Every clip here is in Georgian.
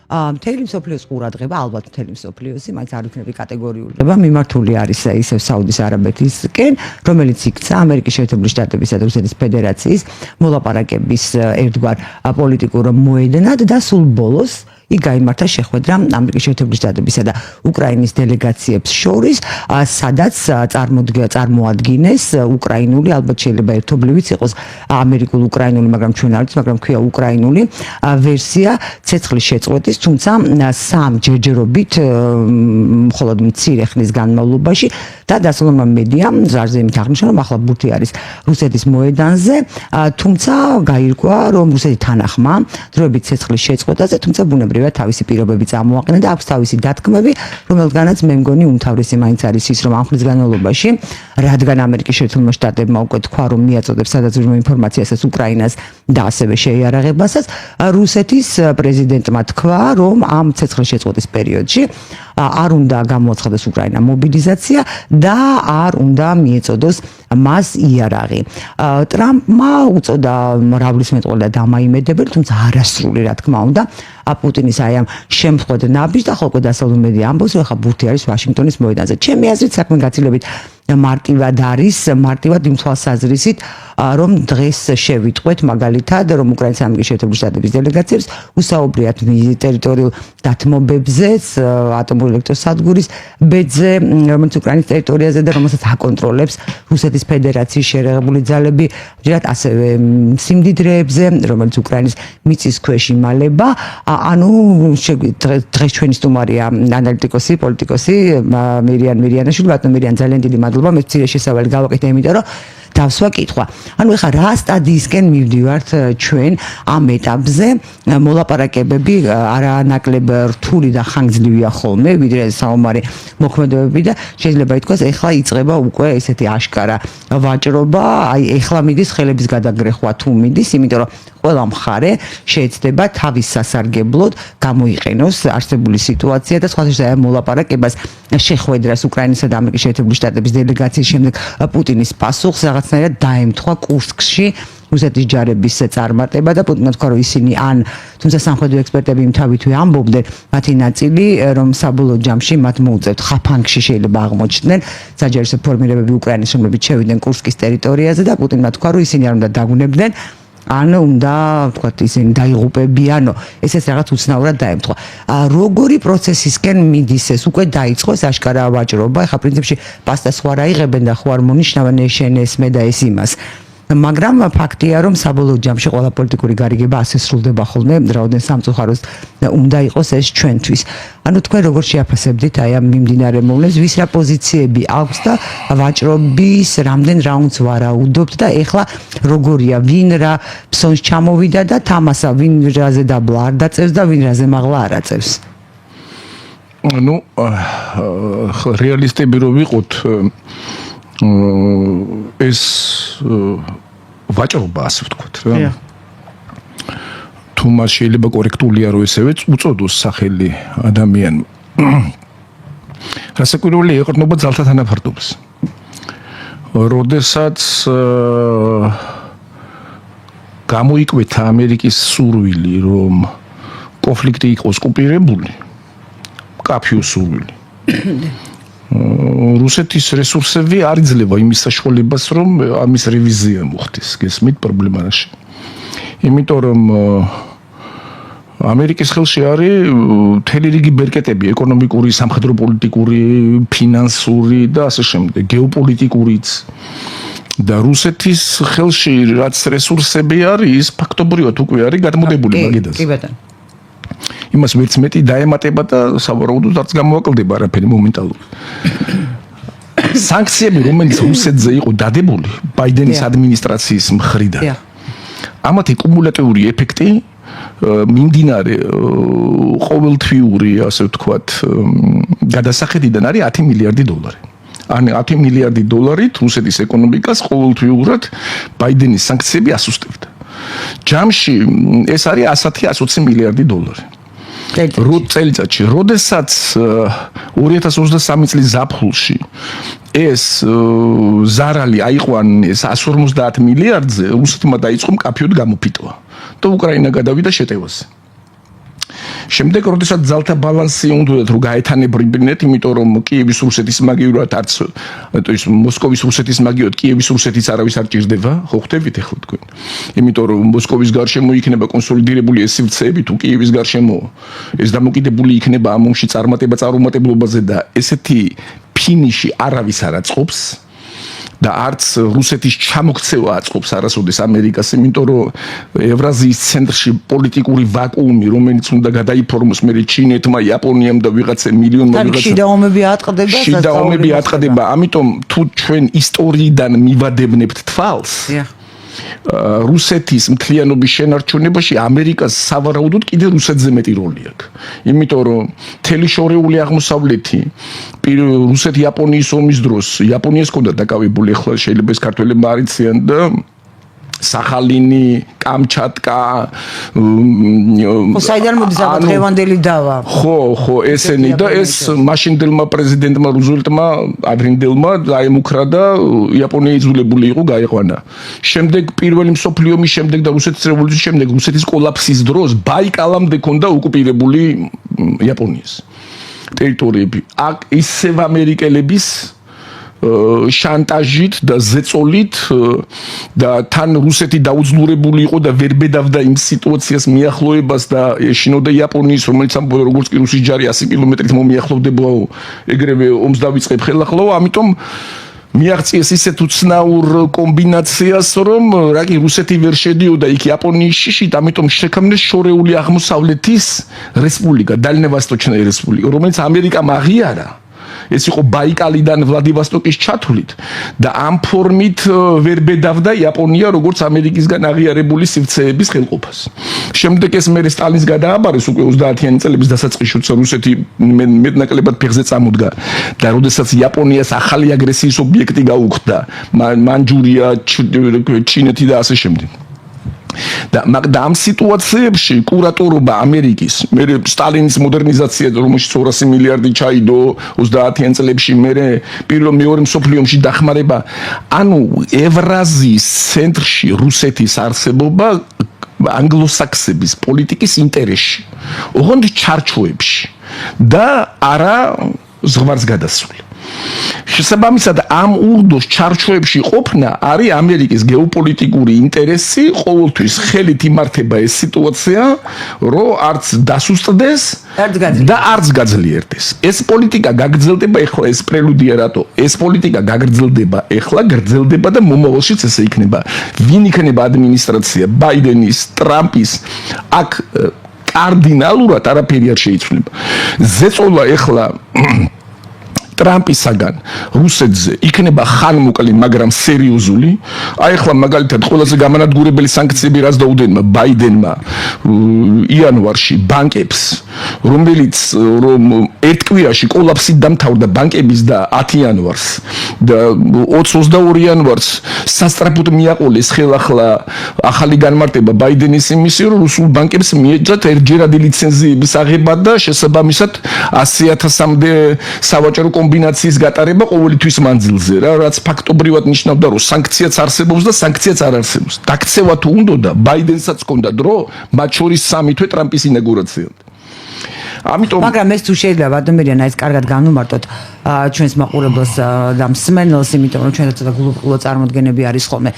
მთელი მსოფლიოს ყურადღება, ალბათ მთელი მსოფლიოსი, მაინც არ იქნება კატეგორიულება, მიმართული არის ისევ საუდის არაბეთისკენ, რომელიც იქცა ამერიკის შეერთებული შტატებისა და რუსეთის ფედერაციის მოლაპარაკების ერთგვარ პოლიტიკურ მოედნად და სულ ბოლოს იქ გაიმართა შეხვედრა ამერიკის შეერთებული შტატებისა და უკრაინის დელეგაციებს შორის, სადაც წარმოადგინეს უკრაინული, ალბათ შეიძლება ერთობლივიც იყოს ამერიკულ-უკრაინული, მაგრამ ჩვენ არ ვიცით, მაგრამ ქვია უკრაინული ვერსია ცეცხლის შეწყვეტის, თუმცა სამ ჯერჯერობით მხოლოდ მცირე ხნის განმავლობაში და დასავლურმა მედიამ ზარზე იმით აღნიშნა, რომ ახლა ბურთი არის რუსეთის მოედანზე, თუმცა გაირკვა, რომ რუსეთი თანახმა დროებით ცეცხლის შეწყვეტაზე, თუმცა ბუნებრივია თავისი პირობები წამოაყენა და აქვს თავისი დათქმები, რომელთგანაც მე მგონი უმთავრესი მაინც არის ის, რომ ამ ხნის განმავლობაში, რადგან ამერიკის შეერთებულმა შტატებმა უკვე თქვა, რომ მიაწოდებს სადაზვერვო ინფორმაციასაც უკრაინას და ასევე შეიარაღებასაც, რუსეთის პრეზიდენტმა თქვა, რომ ამ ცეცხლის შეწყვეტის პერიოდში არ უნდა გამოაცხადეს უკრაინა მობილიზაცია და არ უნდა მიეწოდოს მას იარაღი. ტრამპმა უწოდა მრავლის მეტყველა და დამაიმედებელი, თუმცა არასრული, რა თქმა უნდა, პუტინის აი ამ შემთხვევით ნაბიჯს და ხოლმე დასავლური მედია ამბობს, რომ ხა ბურთი არის ვაშინგტონის მოედანზე. ჩემი აზრით საქმე გაცილებით მარტივად იმ თვალსაზრისით, რომ დღეს შევიტყვეთ მაგალითად, რომ უკრაინის ამერიკის შეერთებული შტატების დელეგაციებს უსაუბრიათ ტერიტორიულ დათმობებზეც, ატომური ელექტროსადგურის ბედზე, რომელიც უკრაინის ტერიტორიაზე და რომელსაც აკონტროლებს რუსეთის ფედერაციის შეერაღებული ძალები, ჯერათ ასევე სიმდიდრეებზე, რომელიც უკრაინის მიწის ქვეშ იმალება. ანუ დღეს ჩვენი სტუმარია ანალიტიკოსი, პოლიტიკოსი მირიანაშვილი, ბატონო მირიან, ძალიან დიდი მადლობა, მე მცირე შესავალი გავაკეთე, იმიტომ რომ დავსვა კითხვა. ანუ ეხლა რა სტადიისკენ მივდივართ ჩვენ ამ ეტაპზე, მოლაპარაკებები არანაკლებ რთული და ხანგრძლივია ხოლმე, ვიდრე საომარი მოქმედებები და შეიძლება ითქვას, ეხლა იწყება უკვე ესეთი აშკარა ვაჭრობა, აი ეხლა მიდის ხელების გადაგრეხვა თუ მიდის, იმიტომ რომ ყველა მხარე შეეცდება თავის სასარგებლოდ გამოიყენოს არსებული სიტუაცია და სხვა შესაძლოა მოლაპარაკებას შეხვედრას უკრაინისა და ამერიკის შეერთებული შტატების დელეგაციის შემდეგ პუტინის პასუხს რაღაცნაირად დაემთხვა კურსკში რუსეთის ჯარების წარმატება და პუტინმა თქვა, რომ ისინი თუმცა სამხედრო ექსპერტები იმთავითვე ამბობდნენ, მათი ნაწილი, რომ საბოლოო ჯამში მათ მოუწევთ ხაფანგში შეიძლება აღმოჩნდნენ საჯარო ფორმირებები უკრაინის, რომლებიც შევიდნენ კურსკის ტერიტორიაზე და პუტინმა თქვა, რომ ისინი არ უნდა დაგუნებდნენ, ან უნდა ვთქვათ ისინი დაიღუპებიანო, ესეც რაღაც უცნაურად დაემთხვა. როგორი პროცესისკენ მიდის ეს? უკვე დაიწყო ეს აშკარა ვაჭრობა, ეხლა პრინციპში პასტას ხო არ აიღებენ და ხო არ მონიშნავენ ესმე და ეს იმას. მაგრამ ფაქტია, რომ საბოლოო ჯამში ყველა პოლიტიკური გარიგება ასე სრულდება ხოლმე, რაოდენ სამწუხაროს უნდა იყოს ეს ჩვენთვის. ანუ თქვენ როგორ შეაფასებდით აი ამ მიმდინარე მოვლენებს, ვის რა პოზიციები აქვს და ვაჭრობის რამდენ რაუნდს ვარაუდობთ და ეხლა როგორია, ვინ რა ფსონს ჩამოვიდა და თამასა, ვინ რაზე დაბლა არ დაწევს და ვინ რაზე მაღლა არ აწევს. ну რეალისტები რო ვიყოთ, ეს ვაჭრობა, ასე ვთქვათ რა. თუ მას შეიძლება კორექტულია რომ ესევე უწოდოს სახელი ადამიანმა. რასაკვირველია, ეყრდნობა ძალთა თანაფარდობას. როდესაც გამოიკვეთა ამერიკის სურვილი, რომ კონფლიქტი იყოს კუპირებული, კაფიო სურვილი. რუსეთის რესურსები არ იძლევა იმის საშუალებას, რომ ამის რევიზია მოხდეს, გესმით, პრობლემა რაში. იმიტომ რომ ამერიკის ხელში არის მთელი რიგი ბერკეტები, ეკონომიკური, სამხედრო პოლიტიკური, ფინანსური და ასე შემდეგ, გეოპოლიტიკურიც. და რუსეთის ხელში რაც რესურსები არის, ფაქტობრივად უკვე არის გადმოდებული მაგიდაზე. კი ბატონო. იმას ვერც მეტი დაემატება და სავარაუდოდ არც გამოაკლდება არაფერი მომენტალურად. სანქციები, რომელიც რუსეთზე იყო დადებული ბაიდენის ადმინისტრაციის მხრიდან, ამათი კუმულატიური ეფექტი მიმდინარე ყოველთვიური, ასე ვთქვათ, გადასახედიდან არის 10 მილიარდი დოლარი. ან 10 მილიარდი დოლარით რუსეთის ეკონომიკას ყოველთვიურად ბაიდენის სანქციები ასუსტებდა. ჯამში ეს არის 110-120 მილიარდი დოლარი. წელიწადში, როდესაც 2023 წლის ზაფხულში ეს ზარალი აიყვანეს 150 მილიარდზე, რუსეთმა დაიწყო მკაფიოდ გამოფიტვა და უკრაინა გადავიდა შეტევაზე. შემდეგ როდესაც ძალთა ბალანსი უნდათ რომ გაეთანებრებინეთ, იმიტომ რომ კიევის რუსეთის მაგივრად არც ის მოსკოვის რუსეთის მაგივრად კიევის რუსეთის არავის არ ჭირდება, ხო ხვდებით ახლა თქვენ. იმიტომ რომ მოსკოვის გარშემო იქნება კონსოლიდირებული ეს სივრცეები თუ კიევის გარშემო ეს დამოკიდებული იქნება ამ ომში წარუმატებლობაზე და ესეთი ფინიში არავის არ აწყობს. და არც რუსეთის ჩამოქცევა აწყობს არასოდეს ამერიკას, იმიტომ რომ ევრაზიის ცენტრში პოლიტიკური ვაკუუმი, რომელიც უნდა გადაიფორმოს მე ჩინეთმა, იაპონიამ და ვიღაცა მილიონმა ვიღაცა შიდა ომები ატყდება, შიდა ომები ატყდება, ამიტომ თუ ჩვენ ისტორიიდან მივადებნებთ თვალს, რუსეთის მთლიანობის შენარჩუნებაში ამერიკას სავარაუდოდ კიდე რუსეთზე მეტი როლი აქვს. იმიტომ რომ მთელი შორეული აღმოსავლეთი რუსეთ-იაპონიის ომის დროს იაპონიას ჰქონდა დაკავებული, ახლა შეიძლება ეს ქართველებმა არ იციან და სახალინი, კამჩატკა, საიდან მოდის ახლა დღევანდელი დავა? ხო, ესენი და ეს მაშინდელმა პრეზიდენტმა რუზველტმა ადრინდელმა დაემუქრა და იაპონია იძულებული იყო გაიყვანა. შემდეგ პირველი მსოფლიო ომის შემდეგ და რუსეთის რევოლუციის შემდეგ რუსეთის კოლაფსის დროს ბაიკალამდე ქონდა ოკუპირებული იაპონიის ტერიტორიები. აქ ისევ ამერიკელების შანტაჟით და ზეწოლით და თან რუსეთი დაუძლურებული იყო და ვერ ბედავდა იმ სიტუაციას მიახლოებას და ეშინოდა იაპონიის, რომელიც ამბობდა როგორც კი რუსის ჯარი 100 კილომეტრით მომიახლოვდება, ეგრევე ომს დავიწყებ ხელახლა, ამიტომ მიაღწიეს ისეთ უცნაურ კომბინაციას, რომ რაგი რუსეთი ვერ შედიოდა იქ იაპონიის შიშით, ამიტომ შექმნეს შორეული აღმოსავლეთის რესპუბლიკა, დალნევასტოჩნაი რესპუბლიკა, რომელიც ამერიკამ აღიარა. ეს იყო ბაიკალიდან ვლადივოსტოკის ჩათვლით და ამ ფორმით ვერ ბედავდა იაპონია როგორც ამერიკისგან აღიარებული სივრცეების ხელყოფას. შემდეგ ეს მე სტალინის გადააბარეს უკვე 30-იანი წლების დასაწყისშიც რუსეთი მეტნაკლებად ფეხზე წამოდგა და როდესაც იაპონიას ახალი აგრესიის ობიექტი გაუხდა მანჯურია, ჩინეთი და ასე შემდეგ. და ამ სიტუაციებში კურატორობა ამერიკის მე სტალინის მოდერნიზაცია რომელშიც 200 მილიარდი ჩაიდო 30-იან წლებში მე მეორე მსოფლიო ომში დახმარება ანუ ევრაზიის ცენტრში რუსეთის არსებობა ანგლოსაქსების პოლიტიკის ინტერესში ოღონდ ჩარჩოებში და არა ზღვარს გადასული შესაბამისად ამ ურდოს ჩარჩოებში ყოფნა არის ამერიკის გეოპოლიტიკური ინტერესი ყოველთვის ხელით იმართება ეს სიტუაცია რომ არც დასუსტდეს და არც გაძლიერდეს ეს პოლიტიკა გაგრძელდება ეხლა ეს პრელუდია რატო ეს პოლიტიკა გაგრძელდება ეხლა გრძელდება და მომავალშიც ესე იქნება ვინ იქნება ადმინისტრაცია ბაიდენის ტრამპის აქ კარდინალურად არაფერი არ შეიცვლება ზეწოლა ეხლა ტრამპისაგან რუსეთზე იქნება ხანმოკლე, მაგრამ სერიოზული. აი ახლა მაგალითად ყველაზე გამანადგურებელი სანქციები რაც დაუდენმა ბაიდენმა იანვარში ბანკებს, რომელიც რომ ერთ კვირაში კოლაფსით დამთავრდა ბანკების და 10 იანვარს და 22 იანვარს სასტრაფოდ მიაყოლეს ხელახლა ახალი განმარტება ბაიდენის იმისი, რომ რუსულ ბანკებს მიეძათ ერთჯერადი ლიცენზიების აღება და შესაბამისად 100,000-მდე სავაჭრო კომბინაციის გატარება ყოველთვის მანძილზე რა რაც ფაქტობრივად ნიშნავდა რომ სანქციაც არსებობს და სანქციაც არ არსებობს. დაქცევა თუ უნდოდა ბაიდენსაც ჰქონდა დრო მათ შორის 3 თვე ტრამპის ინაგურაციამდე. ამიტომ მაგრამ ეს თუ შეიძლება ადამიანა ეს კარგად განვმარტოთ ჩვენს მაყურებელს და მსმენელს იმიტომ რომ ჩვენთან ცოტა გულუყულო წარმოდგენები არის ხოლმე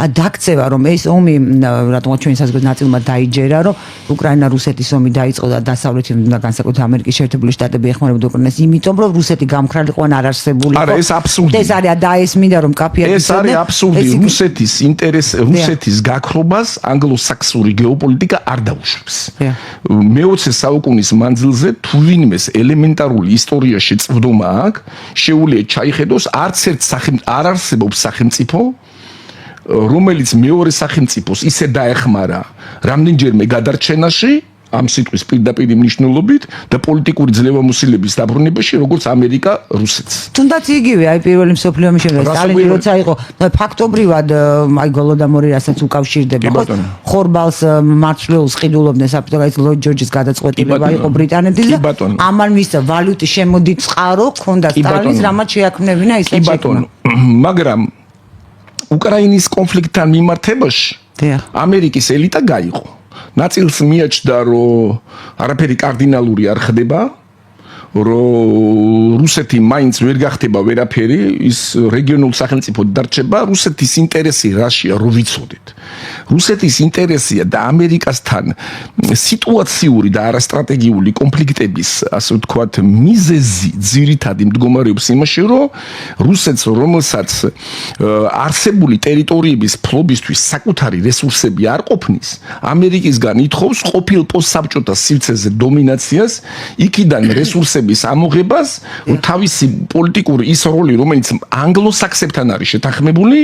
დაქცევა რომ ეს ომი რატომ ჩვენი საზოგადოების ნაწილმა დაიჯერა რომ უკრაინა-რუსეთის ომი დაიწყო და დასავლეთი და განსაკუთრებით ამერიკის შეერთებული შტატები ეხმარებოდა უკრაინას იმიტომ რომ რუსეთი გამქრალიყო ან არ არსებული არა ეს აბსურდი ეს არის და ეს მინდა რომ კაფეა ეს არის აბსურდი რუსეთის ინტერესი რუსეთის გაქრობას ანგლოსაქსური გეოპოლიტიკა არ დაუშვებს მე-20 საუკუნის მანძილზე თუ ვინმეს ელემენტარული ისტორიაში წვდომა აქვს შეუძლია ჩაიხედოს არც ერთ არ არსებობს სახელმწიფო რომელიც მეორე სახელმწიფოს ისე დაეხმარა რამდენჯერმე გადარჩენაში ამ სიტყვის პირდაპირ მნიშვნელობით და პოლიტიკური ძლევამოსილების დაბრუნებაში როგორც ამერიკა რუსეთს. თუნდაც იგივე აი პირველი მსოფლიო ომის შემდეგ სტალინი როცა იყო ფაქტობრივად აი გოლოდამორი რასაც უკავშირდება ხორბალს მარცვლეულს ყიდულობდნენ საფრთხეს ლოიდ ჯორჯის გადაწყვეტილება იყო ბრიტანეთის და ამან მის ვალუტის შემოდი წყარო ქონდა სტალინს რამაც შეაქმნებინა ისე შექმნა. მაგრამ უკრაინის კონფლიქტთან მიმართებაში ამერიკის ელიტა გაიყო. ნაწილს მიაჩნდა, რომ არაფერი კარდინალური არ ხდება, რომ რუსეთი მაინც ვერ გახდება ვერაფერი, ის რეგიონულ სახელმწიფოდ დარჩება, რუსეთის ინტერესი რაშია, რომ ვიცოდეთ. რუსეთის ინტერესია და ამერიკასთან სიტუაციური და არასტრატეგიული კონფლიქტების, ასე ვთქვათ, მიზეზი ძირითადი მდგომარეობს იმაში, რომ რუსეთს, რომელსაც არსებული ტერიტორიების ფლობისთვის საკუთარი რესურსები არ ყოფნის, ამერიკისგან ითხოვს ყოფილ პოსტსაბჭოთა სივრცეზე დომინაციას, იქიდან რესურსების ამოღებას, თავისი პოლიტიკური ის როლი, რომელიც ანგლოსაქსებთან არის შეთანხმებული,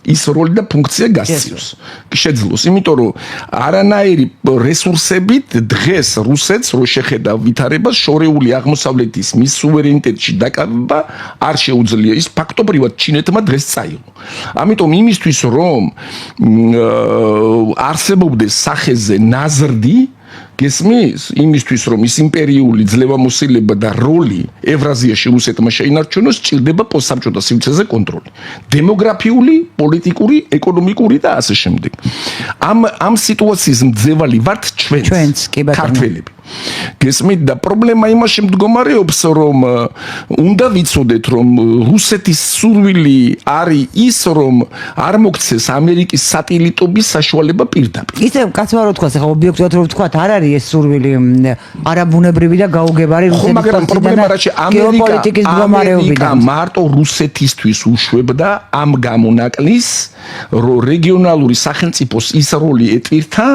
ის როლი და ფუნქცია გასცილოს. შეძლოს, იმიტომ რომ არანაირი რესურსებით დღეს რუსეთს რო შეხედა ვითარებას, შორეული აღმოსავლეთის მის სუვერენიტეტში დაკავება არ შეუძლია. ის ფაქტობრივად ჩინეთმა დღეს წაიღო. ამიტომ იმისთვის რომ არსებობდეს სახეზე ნაზრდი გესმის, იმისთვის რომ ის იმპერიული ძლევამოსილება და როლი ევრაზიაში რუსეთმა შეინარჩუნოს, სჭირდება პოსტსაბჭოთა სივრცეზე კონტროლი. დემოგრაფიული, პოლიტიკური, ეკონომიკური და ასე შემდეგ. ამ სიტუაციის მძევალი ვართ ჩვენც, ქართველები. გესმით და პრობლემა იმაში მდგომარეობს, რომ უნდა ვიცოდეთ, რომ რუსეთის სურვილი არის ის, რომ არ მოგცეს ამერიკის სატელიტობის საშუალება პირდაპირ. ისე კაცმა რო თქვას, ახლა ობიექტურად რო ვთქვათ, არ არის ეს სურვილი არაბუნებრივი და გაუგებარი რუსეთის მაგრამ პრობლემა რაში ამერიკა მარტო რუსეთისთვის უშვებდა ამ გამონაკლის, რომ რეგიონალური სახელმწიფოს ის როლი ეტვირთა,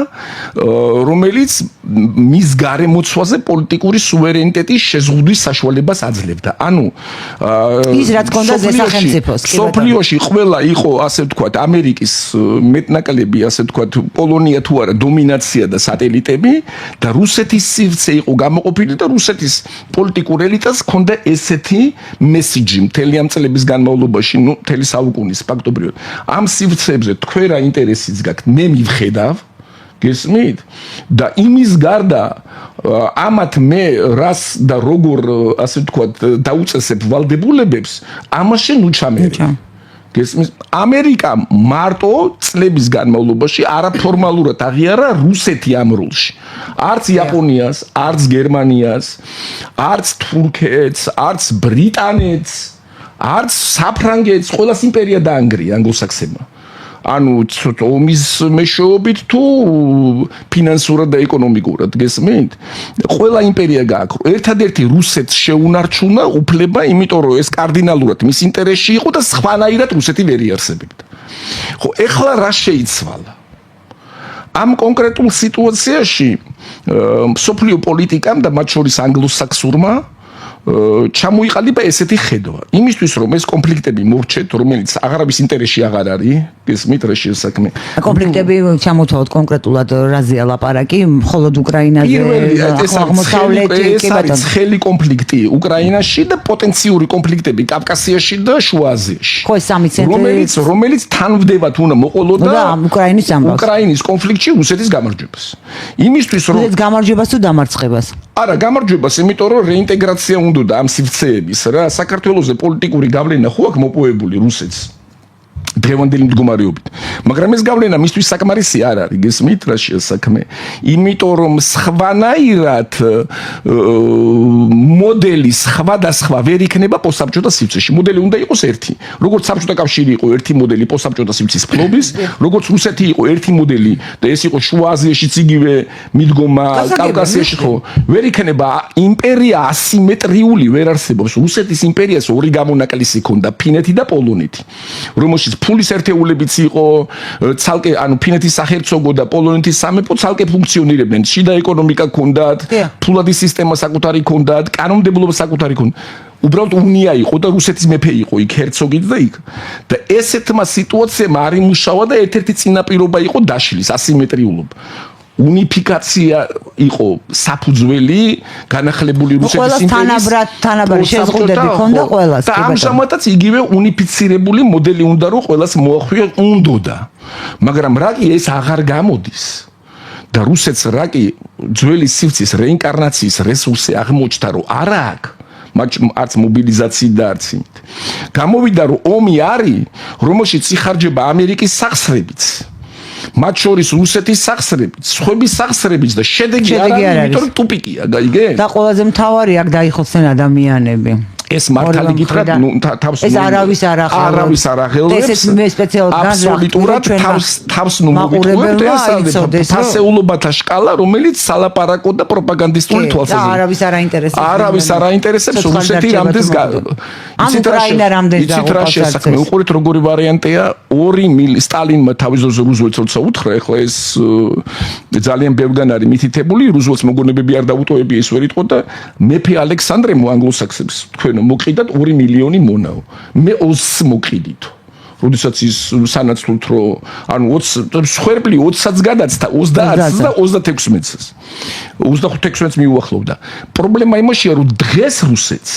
რომელიც მის გარემოცვაზე პოლიტიკური სუვერენიტეტის შეზღუდვის საშუალებას აძლევდა. ანუ ის რაც კონდა სახელმწიფოს. სოფლიოში ყველა იყო, ასე ვთქვათ, ამერიკის მეტნაკლები, ასე ვთქვათ, პოლონია თუ არა დომინაცია და სატელიტები და რუსეთის სივრცე იყო გამოყოფილი და რუსეთის პოლიტიკურ ელიტას ჰქონდა ესეთი მესიჯი მთელი ამ წლების განმავლობაში, მთელი საუკუნის ფაქტობრივად. ამ სივრცეებზე თქვენ რა ინტერესიც გაქვთ, მე მივხედავ გესმით? და იმის გარდა ამათ მე რას და როგორ, ასე ვთქვათ, დაუწესებ ვალდებულებებს, ამაში ნუ ჩამერი. გესმის? ამერიკა მარტო წლების განმავლობაში არაფორმალურად აღიარა რუსეთი ამ როლში. არც იაპონიას, არც გერმანიას, არც თურქეთს, არც ბრიტანეთს, არც საფრანგეთს, ყველას იმპერია დაანგრია ანგლოსაქსებმა. ანუ ომის მეშვეობით თუ ფინანსურად და ეკონომიკურად გესმით? ყველა იმპერია გააქრო. ერთადერთი რუსეთს შეუნარჩუნა უფლება, იმიტომ რომ ეს კარდინალურად მის ინტერესში იყო და სხვანაირად რუსეთი ვერ იარსებებდა. ხო, ეხლა რა შეიცვალა? ამ კონკრეტულ სიტუაციაში მსოფლიო პოლიტიკამ და მათ შორის ანგლოსაქსურმა ჩამოიყალიბა ესეთი ხედვა. იმისთვის რომ ეს კონფლიქტები მორჩეთ, რომელიც აღარაბის ინტერესში აღარ არის, გესმით რა შესაქმე. კონფლიქტები ჩამოთვალოთ კონკრეტულად რაზეა ლაპარაკი, მხოლოდ უკრაინაზე, აღმოსავლეთი, კი ბატონო. ცხელი კონფლიქტი უკრაინაში და პოტენციური კონფლიქტები კავკასიაში და შუა აზიაში. ხო, ეს სამი ცენტრი, რომელიც თანმდებად უნდა მოყოლოდა უკრაინის ამბავს. უკრაინის კონფლიქტში რუსეთის გამარჯვებას. იმისთვის რომ რუსეთის გამარჯვებას თუ დამარცხებას? არა, გამარჯვებას, იმიტომ რომ რეინტეგრაცია უნდა და ამ სივრცეების რა საქართველოზე პოლიტიკური გავლენა ხო აქვს მოპოვებული რუსეთს დღევანდელი მდგომარეობით. მაგრამ ეს გავლენა მისთვის საკმარისი არ არის, გესმით რა შეასაქმე. იმიტომ რომ სხვანაირად მოდელი სხვადასხვა ვერ იქნება პოსტსაბჭოთა სივრცეში. მოდელი უნდა იყოს ერთი. როგორც საბჭოთა კავშირი იყო ერთი მოდელი პოსტსაბჭოთა სივრცის ფლობის, როგორც რუსეთი იყო ერთი მოდელი და ეს იყო შუა აზიაშიც იგივე მიდგომა, კავკასიაში ხო. ვერ იქნება იმპერია ასიმეტრიული ვერ არსებობს. რუსეთის იმპერიას ორი გამონაკლისი ჰქონდა, ფინეთი და პოლონეთი. რომელშიც ფულის ერთეულებიც იყო, ცალკე, ანუ ფინეთის საჰერცოგო და პოლონეთის სამეფო ცალკე ფუნქციონირებდნენ. შიდა ეკონომიკა ჰქონდათ, ფულადი სისტემა საკუთარი ჰქონდათ, კანონმდებლობა საკუთარი ჰქონდა. უბრალოდ უნია იყო და რუსეთის მეფე იყო იქ ჰერცოგით და იქ. და ესეთმა სიტუაციამ არ იმუშავა და ერთ-ერთი წინაპირობა იყო დაშლის ასიმეტრიულობა. უნიფიკაცია იყო საფუძველი განახლებული რუსეთის იმპერიის თანაბრად შეზღუდები ჰქონდა ყველას. და ამჟამადაც იგივე უნიფიცირებული მოდელი უნდა რომ ყველას მოახვია უნდოდა. მაგრამ რა კი ეს აღარ გამოდის. და რუსეთს რა კი ძველი სივრცის რეინკარნაციის რესურსი აღმოჩნდა რომ არ აქვს. არც მობილიზაცია და არც იმით. გამოვიდა რომ ომი არის, რომელშიც იხარჯება ამერიკის სახსრებიც. მათ შორის რუსეთის სახსრებით, სხვების სახსრებით და შედეგი არ არის, იმიტომ რომ ტუპიკია, გაიგე? და ყველაზე მთავარი აქ დაიხოცნენ ადამიანები. ეს მართალი გითხრათ, თავს ეს არავის არ ახელვებს. ესეც მე სპეციალურად აბსოლუტურად თავს მოგიტყუებთ ეს ფასეულობათა სკალა, რომელიც სალაპარაკო და პროპაგანდისტული თვალსაზრისით. არავის არ აინტერესებს. არავის არ აინტერესებს რუსეთი რამდენს უკრაინა რამდენს იცით რა შესაქმე უყურეთ როგორი ვარიანტია 2 სტალინმა თავის დროზე რუზველტს როცა უთხრა ეხლა ეს ძალიან ბევრგან არის მითითებული რუზველტს მოგონებები არ დაუტოვებია ის ვერ იტყო და მეფე ალექსანდრემო ანგლოსაქსებს თქვენო მოკიდათ 2 მილიონი მონაო მე 20 მოკიდით როდესაც ის სანაცვლოდ რომ ანუ 20 სხერბლი 20-ს გადაცდა 30-ს და 36-ს 25-ს მიუახლოვდა პრობლემა იმაშია რომ დღეს რუსეთს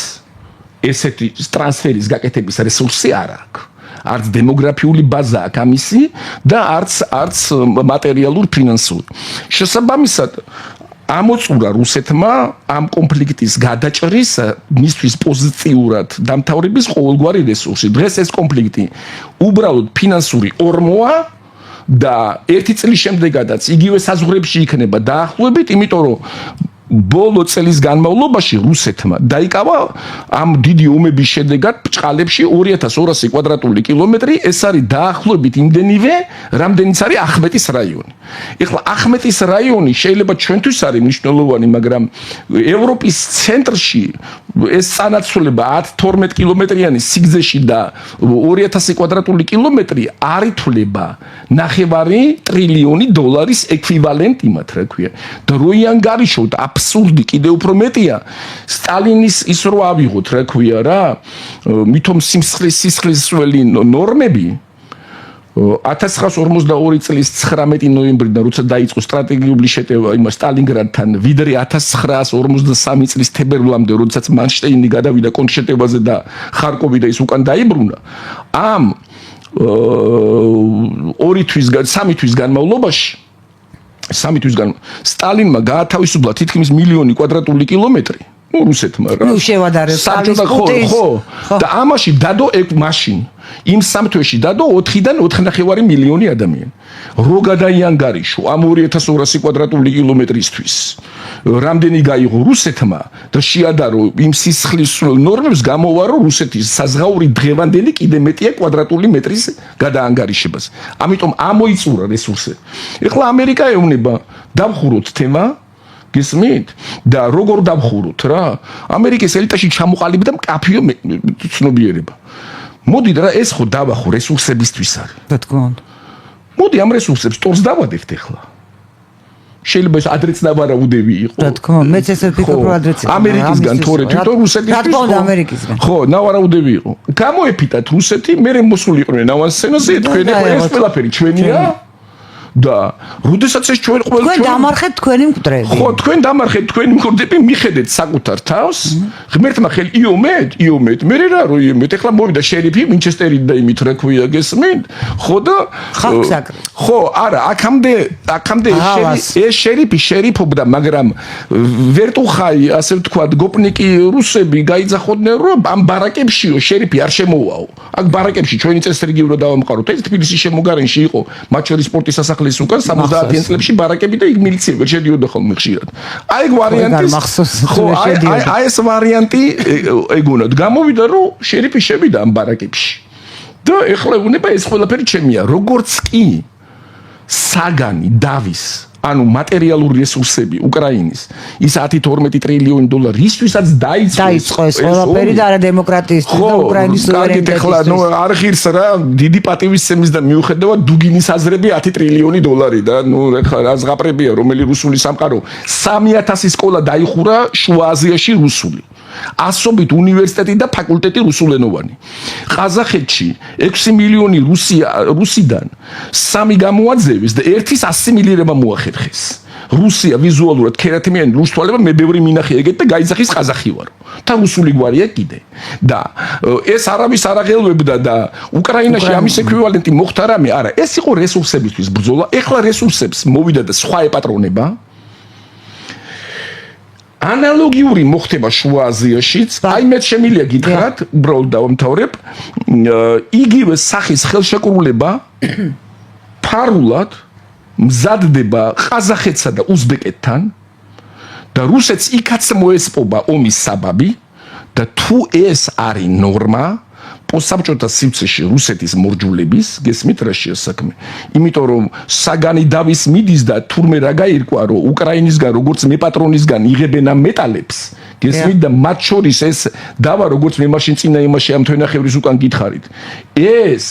ესეთი ტრანსფერის გაკეთების რესურსი არ აქვს არც დემოგრაფიული ბაზა აქვს ამისი და არც მატერიალურ ფინანსური შესაბამისად ამოწურა რუსეთმა ამ კონფლიქტის გადაჭრის მისთვის პოზიციურად დამთავრების ყოველგვარი რესურსი. დღეს ეს კონფლიქტი უბრალოდ ფინანსური ორმოა და ერთი წლის შემდეგაც იგივე საზღვრებში იქნება დაახლოებით, იმიტომ რომ ბოლო წელის განმავლობაში რუსეთმა დაიკავა ამ დიდი ომების შედეგად ბჭყალებში 2200 კვადრატული კილომეტრი, ეს არის დაახლოებით იმდენივე, რამდენიც არის ახმეტის რაიონი. ეხლა ახმეტის რაიონი შეიძლება ჩვენთვის არის მნიშვნელოვანი, მაგრამ ევროპის ცენტრში ეს წანაცვლება 10-12 კილომეტრიანი სიგრძეში და 2000 კვადრატული კილომეტრი არ ითვლება 9 ტრილიონი დოლარის ეკვივალენტ იმათ, რა ქვია. და როიან გარიშოთ აბსურდი კიდე უფრო მეტია სტალინის ის რო ავიღოთ რა ქვია რა მithom სისხლისველი ნორმები 1942 წლის 19 ნოემბრიდან როცა დაიწყო სტრატეგიული შეტევა იმ სტალინგრადთან ვიდრე 1943 წლის თებერვლამდე როდესაც მანშტეინი გადავიდა კონტრშეტევაზე და ხარკოვი და ის უკან დაიბრუნა ამ 3 თვის განმავლობაში სტალინმა გაათავისუფლა თითქმის მილიონი კვადრატული კილომეტრი რუსეთმა რა შევადარებს ხო და ამაში დადო მაშინ იმ სამთვეში დადო 4-დან 4.5 მილიონი ადამიანი რო გადაიანგარიშო ამ 2200 კვადრატული კილომეტრისთვის რამდენი გაიღო რუსეთმა და შეადარო იმ სისხლის ნორმებს გამოვა რომ რუსეთის საზღაური დღევანდელი კიდე მეტია კვადრატული მეტრის გადაანგარიშებას ამიტომ ამოიწურა რესურსები ეხლა ამერიკა ეუბნება დავხუროთ თემა გესმით და როგორ დავხუროთ რა ამერიკის ელიტაში ჩამოყალიბდა მკაფიო ცნობიერება მოდი რა ეს ხო დავახო რესურსებისთვის არის რა თქმა უნდა მოდი ამ რესურსებს ტორს დავადებთ ახლა შეიძლება ეს ადრეც დავარაუდები იყო რა თქმა უნდა მეც ესე ვფიქრობ რომ ადრეც იყო ამერიკისგან თორე თვითონ რუსეთისთვის რა თქმა უნდა ამერიკისგან ხო ნავარაუდები იყო გამოეფიტათ რუსეთი მე მოსულიყვნენ ავანსცენაზე თქვენ ეს ყველაფერი ჩვენია და როდესაც ეს ჩვენ ყველა თქვენ დამარხეთ თქვენი მკვდრები ხო თქვენ დამარხეთ თქვენი მკვდრები მიხედეთ საკუთარ თავს ღმერთმა ხელი იომეთ მე რა რო იომეთ ეხლა მოვიდა შერიფი ვინჩესტერი და იმით რა ქვია გესმით ხო და ხო არა აქამდე ეს შერიფი შერიფობდა მაგრამ ვერტუხაი ასე ვთქვათ გოპნიკი რუსები გაიძახოდნენ რომ ამ ბარაკებშიო შერიფი არ შემოვაო აქ ბარაკებში ჩვენი წესრიგი რო დავამყაროთ ეს თბილისის შემოგარენში იყო მათ შორის სპორტის სასახლე ის უკან 70-იან წლებში ბარაკები და იქ მილიცია ვერ შედიოდა ხოლმე ხშირად. აი ეგ ვარიანტი ხო აი ეს ვარიანტი ეგონად გამოვიდა რომ შერიფი შევიდა ამ ბარაკებში. და ეხლა უნება ეს ყველაფერი ჩემია. როგორც კი საგანი დავის ანუ მატერიალური რესურსები უკრაინის ის 10-12 ტრილიონი დოლარი ისთვისაც დაიწყო ეს ყველაფერი და არა დემოკრატიისთვის და უკრაინის სუვერენიტეტისთვის. ხო არ ღირს რა დიდი პატივისცემის და მიუხედავად დუგინის აზრები 10 ტრილიონი დოლარი და ეხლა რა ზღაპრებია რომელი რუსული სამყარო 3000 სკოლა დაიხურა შუა აზიაში რუსული ასობით უნივერსიტეტი და ფაკულტეტი რუსულენოვანი. ყაზახეთში 6 მილიონი რუსიდან 3 გამოაძევეს და ერთის ასიმილირება მოახერხეს. რუსია ვიზუალურად ქერათმიანი რუსთვალება მე ბევრი მინახე ეგეთ და გაიძახის ყაზახი ვარო. და რუსული გვარია კიდე. და ეს არავის არ აღელვებდა და უკრაინაში ამის ეკვივალენტი მოხდა რამე არა ეს იყო რესურსებისთვის ბრძოლა. ეხლა რესურსებს მოვიდა და სხვა ეპატრონება ანალოგიური მოხდება შუა აზიაშიც. აი მე შემიძლია გითხრათ, უბრალოდ დავამთავრებ. იგივე სახის ხელშეკრულება ფარულად მზადდება ყაზახეთსა და უზბეკეთთან და რუსეთს იქაც მოესპობა ომის საბაბი და თუ ეს არის ნორმა პოსტსაბჭოთა სივრცეში რუსეთის მორჯულების გესმით რა შეასაქმე იმიტომ რომ საგანი დავის მიდის და თურმე რა გაირკვა რომ უკრაინისგან როგორც მეპატრონისგან იღებენ ამ მეტალებს გესმით და მათ შორის ეს დავა როგორც მე მაშინ წინა იმაში ამ თვენახევრის უკან გითხარით ეს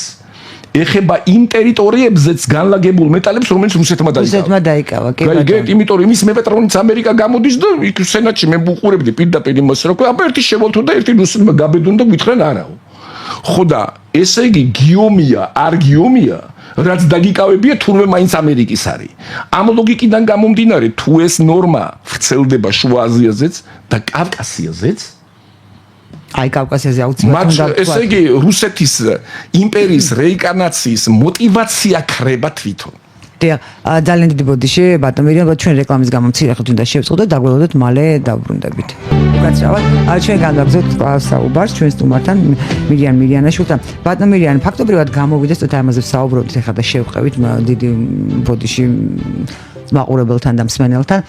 ეხება იმ ტერიტორიებზეც განლაგებულ მეტალებს რომელიც რუსეთმა დაიკავა კი ბატონო იმიტომ რომ იმის მეპატრონიც ამერიკა გამოდის და იქ სენატში მე ვუყურებდი პირდაპირ იმას რომ აბა ერთი შევალთო და ერთი რუსებმა გაბედონ და გითხრენ არაო ხო და ესე იგი გიომია არ გიომია რაც დაგიკავებია თურმე მაინც ამერიკის არის ამ ლოგიკიდან გამომდინარე თუ ეს ნორმა ვრცელდება შუა აზიაზეც და კავკასიაზეც აი კავკასიაზე აუცილებლად ესე იგი რუსეთის იმპერიის რეინკარნაციის мотиваცია ხრება თვითონ ძალიან დიდი ბოდიში ბატონო მირიან ჩვენ რეკლამის გამო მცირე ხნით უნდა შევწყდოთ და გველოდოთ მალე დავბრუნდებით უკაცრავად ჩვენ განვაგზავნოთ საუბარს ჩვენ სტუმართან მირიანაშვილთან ბატონო მირიანი ფაქტობრივად გამოვიდა სწორედ ამაზე საუბრობთ ეხლა და შევყევით დიდი ბოდიში მაყურებელთან და მსმენელთან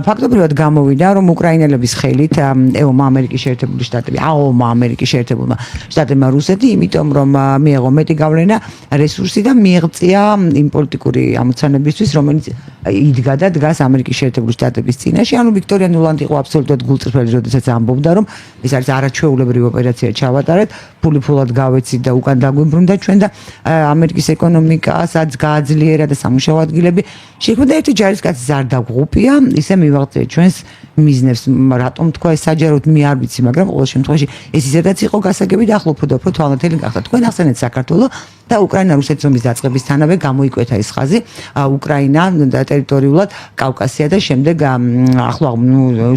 ფაქტობრივად გამოვიდა რომ უკრაინელების ხელით ევმა ამერიკის შეერთებული შტატები აომა ამერიკის შეერთებულმა შტატებმა რუსეთი იმიტომ რომ მიიღო მეტი გავლენა რესურსი და მიიღწია იმ პოლიტიკური ამოცანებისთვის რომელიც იდგა და დგას ამერიკის შეერთებული შტატების წინაშე ანუ ვიქტორია ნულანდი იყო აბსოლუტურად გულწრფელი როდესაც ამბობდა რომ ეს არის არაჩვეულებრივი ოპერაცია ჩავატარეთ ფულად გავეცით და უკან დაგვიმბრუნდა ჩვენ და ამერიკის ეკონომიკასაც გააძლიერა და სამუშაო ადგილები შექმნა ერთი ჯარისკაცი ზარდაგღუპია ისე მივაღწია ჩვენს მიზნებს რატომ თქვა ეს საჯაროდ მე არ ვიცი მაგრამ ყოველ შემთხვევაში ეს ისედაც იყო გასაგები და ახლობ უფრო თვალნათელი გახდა თქვენ ახსენეთ საქართველოს და უკრაინა რუსეთის ომის დაწყებისთანავე გამოიკვეთა ეს ხაზი უკრაინა და ტერიტორიულად კავკასია და შემდეგ ახლო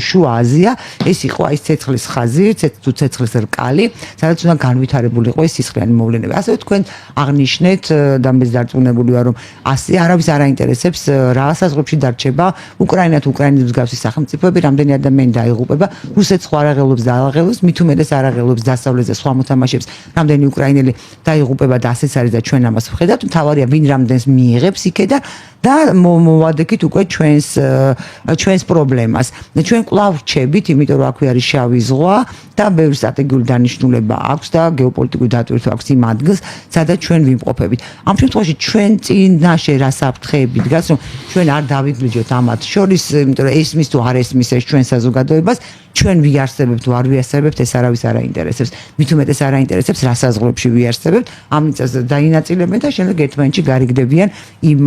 შუა აზია ეს იყო აი ცეცხლის ხაზი ცეცხლის რკალი სადაც უნდა განვითარებული იყო ეს სისხლიანი მოვლენები ასევე თქვენ აღნიშნეთ და მე დარწმუნებული ვარ რომ ასე არავის არ აინტერესებს რა საზღვრებში დარჩება უკრაინა თუ უკრაინის მსგავსი სახელმწიფოები რამდენი ადამიანი დაიღუპება რუსეთს ხო არ აღელვებს და აღელვებს მით უმეტეს არ აღელვებს დასავლეთზე სხვა მოთამაშეებს რამდენი უკრაინელი დაიღუპება და ასეც არის და ჩვენ ამას ვხედავთ მთავარია ვინ რამდენს მიიღებს იქედან და მოვადექით უკვე ჩვენს პრობლემას ჩვენ კვლავ რჩებით იმიტომ რომ აქვე არის შავი ზღვა და ბევრი სტრატეგიული დანიშნულება აქვს და გეოპოლიტიკური დატვირთვა აქვს იმ ადგილს სადაც ჩვენ ვიმყოფებით ამ შემთხვევაში ჩვენ წინაშე რა საფრთხეები დგას რომ ჩვენ არ დავიბრიჯოთ ამათ შორის იმიტომ რომ ესმის თუ არ ესმის ეს ჩვენ საზოგადოებას ჩვენ ვიარსებებთ თუ არ ვიარსებებთ ეს არავის არ აინტერესებს მით უმეტეს არ აინტერესებს რა საზღვრებში ვიარსებებთ ამ მიწას დაინაწილებენ და შემდეგ ერთმანეთში გარიგდებიან იმ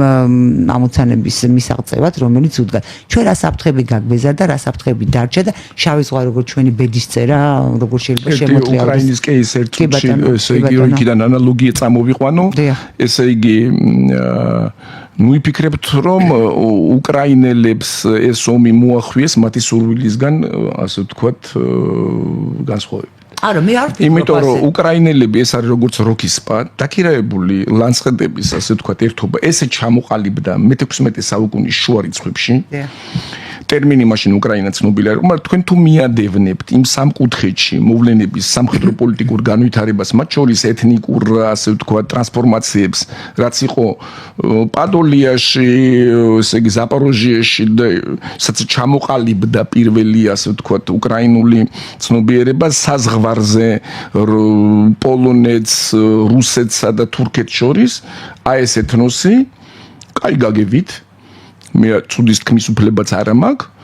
ამოცანების მისაღწევად რომელიც უდგას ჩვენ რა საფრთხები გაგვეზარდა და რა საფრთხები დარჩა და შავი ზღვა როგორც ჩვენი ბედისწერა როგორ შეიძლება შემოწიოს უკრაინის კეის ერთში ესე იგი რომ იქიდან ანალოგია წამოვიყვანო ესე იგი ნუ ვიფიქრებთ რომ უკრაინელებს ეს ომი მოახვიეს მათი სურვილისგან ასე ვთქვათ განსხვავებით არა მე არ ვფიქრობ იმიტომ რომ უკრაინელები ეს არის როგორც როკისპა დაქირავებული ლანცხედების ასე ვთქვათ ერთობა ესე ჩამოყალიბდა მე-16 საუკუნის შუა რიცხვებში ტერმინი მაშინ უკრაინა ცნობილი არის მაგრამ თქვენ თუ მიადევნებთ იმ სამკუთხედში მოვლენების სამხედრო პოლიტიკურ განვითარებას მათ შორის ეთნიკურ ასე ვთქვათ ტრანსფორმაციებს რაც იყო პადოლიაში ესე იგი ზაპოროჟიეში და სადაც ჩამოყალიბდა პირველი ასე ვთქვათ უკრაინული ცნობიერება საზღვარზე პოლონეთს რუსეთსა და თურქეთს შორის აი ეს ეთნოსი კაი გაგებით მე ცუდის თქმის უფლებაც არ მაქვს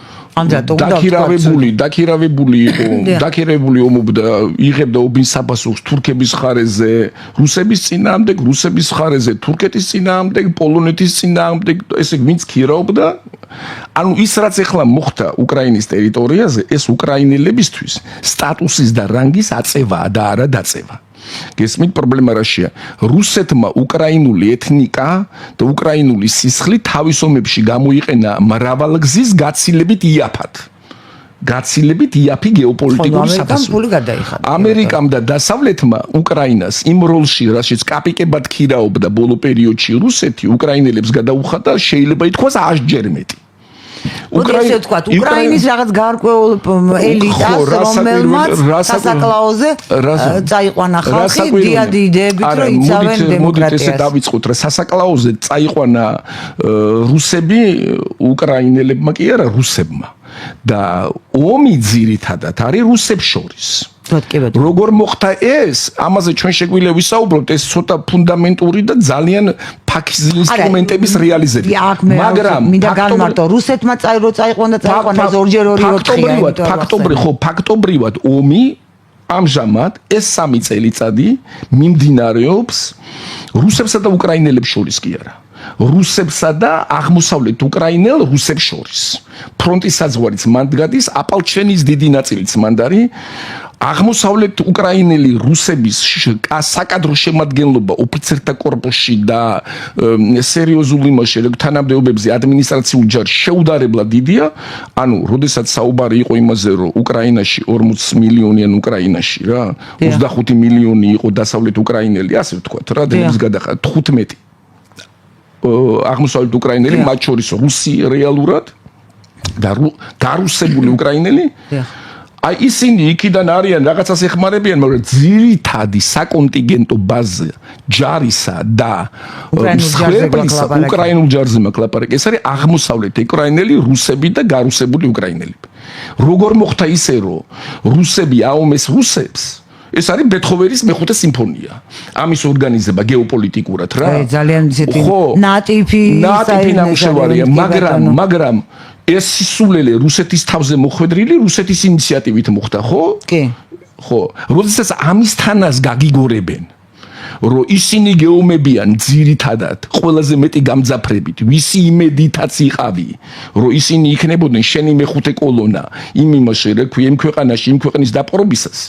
დაქირავებული ომობდა იღებდა ომის საფასურს თურქების მხარეზე რუსების წინააღმდეგ რუსების მხარეზე თურქეთის წინააღმდეგ პოლონეთის წინააღმდეგ ესე ვინც ქირაობდა ანუ ის რაც ახლა მოხდა უკრაინის ტერიტორიაზე ეს უკრაინელებისთვის სტატუსის და რანგის აწევაა და არა დაწევა გესმით პრობლემა რაშია რუსეთმა უკრაინული ეთნიკა და უკრაინული სისხლი თავის ომებში გამოიყენა მრავალგზის გაცილებით იაფი გეოპოლიტიკური საფასური ამერიკამ და დასავლეთმა უკრაინას იმ როლში რასაც კაპიკებად ქირაობდა ბოლო პერიოდში რუსეთი უკრაინელებს გადაუხადა შეიძლება ითქვას 100 ჯერ მეტი ესე ვთქვათ, უკრაინის რაღაც გარკვეულ ელიტას, რომელმაც სასაკლაოზე წაიყვანა ხალხი დიადი იდეებით, რომ იცავენ დემოკრატიას. მოდით ესე დავიწყოთ, რა სასაკლაოზე წაიყვანა რუსები უკრაინელებმა კი არა რუსებმა და ომი ძირითადად არის რუსებს შორის. როგორ მოხდა ეს, ამაზე ჩვენ შეგვიძლია ვისაუბროთ, ეს ცოტა ფუნდამენტური და ძალიან ფაქის ინსტრუმენტების რეალიზება. მაგრამ მინდა განმარტო, რუსეთმა წაიყვანა ორჯერ 2-4-ია. ფაქტობრივად ომი ამჟამად ეს 3 წელიწადი მიმდინარეობს რუსებსა და უკრაინელებს შორის კი არა. რუსებსა და აღმოსავლეთ უკრაინელ რუსებს შორის. ფრონტის საზღვარიც მანდ გადის, აპალჩენის დიდი ნაწილიც მანდ არის. აღმოსავლეთ უკრაინელი რუსების საკადრო შემადგენლობა ოფიცერთა კორპუსში და სერიოზულ იმაში თანამდებობებზე ადმინისტრაციულ ჯარში შეუდარებლად დიდია. ანუ, როდესაც საუბარი იყო იმაზე, რომ უკრაინაში 40 მილიონიან უკრაინაში რა, 25 მილიონი იყო დასავლეთ უკრაინელი, ასე ვთქვათ რა, დედების გადახდა 15 აღმოსავლეთ უკრაინელი, მათ შორის რუსი რეალურად და გარუსებული უკრაინელი. აი ისინი იქიდან არიან რაღაცას ეხმარებიან, მაგრამ ძირითადი საკონტინგენტო ბაზა ჯარისა და მსხვერპლისა უკრაინულ ჯარზე მაკლაპარაკი. ეს არის აღმოსავლეთ უკრაინელი, რუსები და გარუსებული უკრაინელები. როგორ მოხდა ისე, რომ რუსები აომეს რუსებს? ეს არის ბეთჰოვენის მეხუთე სიმფონია. ამის ორგანიზება გეოპოლიტიკურად რა. ძალიან ისეთი ნატიფი ნამუშევარია, მაგრამ ეს სისულელე რუსეთის თავზე მოხვედრილი რუსეთის ინიციატივით მოხდა, ხო? კი. ხო. როდესაც ამისთანაც გაგიგორებენ, რომ ისინი გეომებიან ძირითადად ყველაზე მეტი გამძაფრებით, ვისი იმედითაც იყავი, რომ ისინი იქნებოდნენ შენი მეხუთე კოლონა იმ იმაში, რა ქვია, იმ ქვეყანაში, იმ ქვეყნის დაპყრობისას.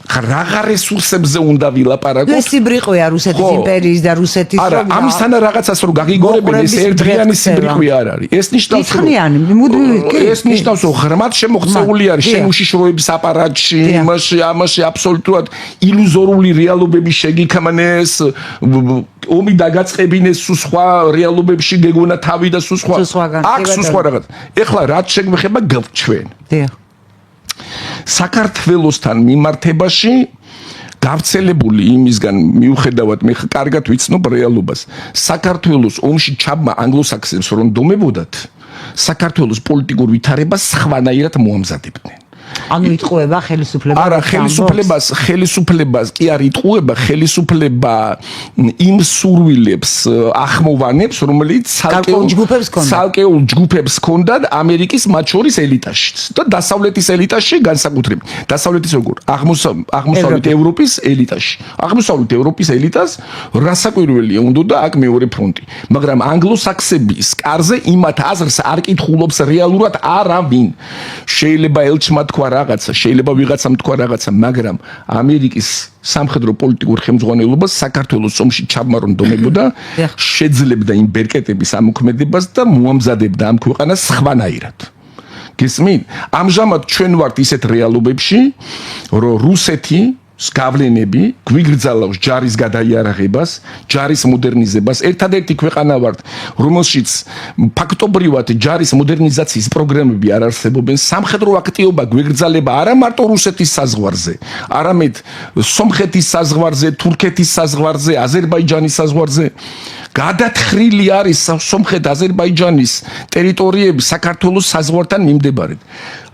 რაღა რესურსებზე უნდა ვილაპარაკოთ. ეს სიბრიყვეა რუსეთის იმპერიის და რუსეთის არა, ამისთან რაღაცას რომ გაგიგორებენ, ეს ერთდღიანი სიბრიყვე არ არის. ეს ნიშნავს, რომ ეს ნიშნავს, რომ ღრმად შემოღწეული არის შენ უშიშროების აპარატში, ამაში აბსოლუტურად ილუზორული რეალობები შეგიქმნეს, ომი დაგაწყებინეს სულ სხვა რეალობებში გეგონა თავი და სულ სხვა. აქ სულ სხვა რაღაც. ეხლა რაც შეგვეხება ჩვენ. დიახ. საქართველოსთან მიმართებაში გავრცელებული იმისგან მიუხედავად მე კარგად ვიცნობ რეალობას. საქართველოს ომში ჩაბმა ანგლოსაქსონებს რომ დომებოდათ, საქართველოს პოლიტიკურ ვითარებას სხვანაირად მოამზადებდნენ. ანუ იტყუება ხელისუფლება. არა, ხელისუფლებას კი არ იტყუება, ხელისუფლება იმ სურვილებს ახმოვანებს, რომელიც ცალკეულ ჯგუფებს ჰქონდათ ამერიკის მათ შორის ელიტაშიც და დასავლეთის ელიტაში განსაკუთრებით. დასავლეთის როგორ? აღმოსავლეთ ევროპის ელიტაში. აღმოსავლეთ ევროპის ელიტას რასაკვირველია უნდა და აქ მეორე ფრონტი. მაგრამ ანგლოსაქსების კარზე იმათ აზრს არ კითხულობს რეალურად არავინ. შეიძლება ელჩმა თქვა რაღაცა, შეიძლება ვიღაცამ თქვა რაღაცა, მაგრამ ამერიკის სამხედრო პოლიტიკურ ხელმძღვანელობას საქართველოს ომში ჩაბმა რომ დომებოდა, შეძლებდა იმ ბერკეტების ამოქმედებას და მოამზადებდა ამ ქვეყანას სხვანაირად. გესმით? ამჟამად ჩვენ ვართ ისეთ რეალობებში, რომ რუსეთი გავლენები გვიგრძალავს ჯარის გადაიარაღებას, ჯარის მოდერნიზებას. ერთადერთი ქვეყანა ვართ, რომელშიც ფაქტობრივად ჯარის მოდერნიზაციის პროგრამები არ არსებობენ. სამხედრო აქტივობა გვიგრძალება არა მარტო რუსეთის საზღვარზე, არამედ სომხეთის საზღვარზე, თურქეთის საზღვარზე, აზერბაიჯანის საზღვარზე. გადათხრილი არის სომხეთ-აზერბაიჯანის ტერიტორიები საქართველოს საზღვართან მიმდებარედ.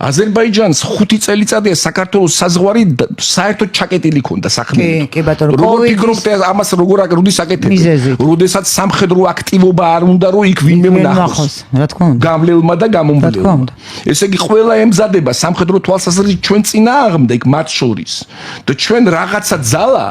აზერბაიჯანს 5 წელიწადია საქართველოს საზღვარი საერთოდ ჩაკეტილი ქონდა სახმელეთო. კი ბატონო, როგორ ფიქრობთ ამას როდის აკეთებენ? როდესაც სამხედრო აქტივობა არ უნდა რომ იქ ვინმე ვნახოს. რა თქმა უნდა. გამლელმა და გამომვლელმა. ესე იგი ყველა ემზადება სამხედრო თვალსაზრისით ჩვენ წინააღმდეგ მათ შორის. და ჩვენ რაღაცა ძალა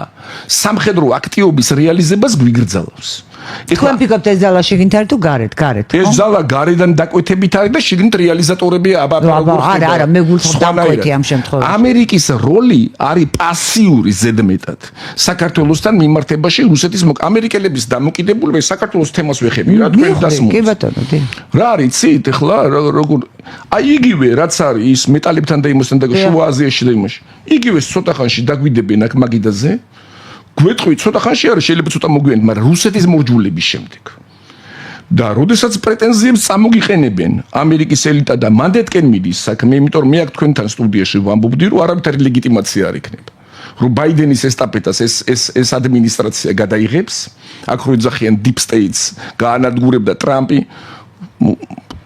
სამხედრო აქტივობის რეალიზებას გვიგრძალავს. თქვენ ფიქრობთ ეს ზალა შიგნით არის თუ გარეთ? ეს ზალა გარედან დაკვეთებით არის და შიგნით რეალიზატორები არა, მე გულთხოვ დაკვეთი ამ შემთხვევაში. ამერიკის როლი არის პასიური ზედმეტად საქართველოსთან მიმართებაში რუსეთის ამერიკელების დამოკიდებულება საქართველოს თემას ვეხები რა თქვენ დასმოთ. კი ბატონო, დი. რა არიცით ეხლა როგორ აი იგივე რაც არის ის მეტალებთან და იმასთან და შუა აზიაში და იმაში. იგივე ცოტა ხანში დაგვიდებენ აქ მაგიდაზე. გვეტყვი ცოტა ხანში არის შეიძლება ცოტა მოგვიანებით, მაგრამ რუსეთის მორჯულების შემდეგ. და როდესაც პრეტენზიებს წამოგიყენებენ ამერიკის ელიტა და მანდეთკენ მიდის საქმე, იმიტომ რომ მე აქ თქვენთან სტუდიაში ვამბობდი, რომ არავითარი ლეგიტიმაცია არ იქნება. რომ ბაიდენის ესტაფეტას ეს ადმინისტრაცია გადაიღებს, აქ რო ეძახიან deep states გაანადგურებდა ტრამპი,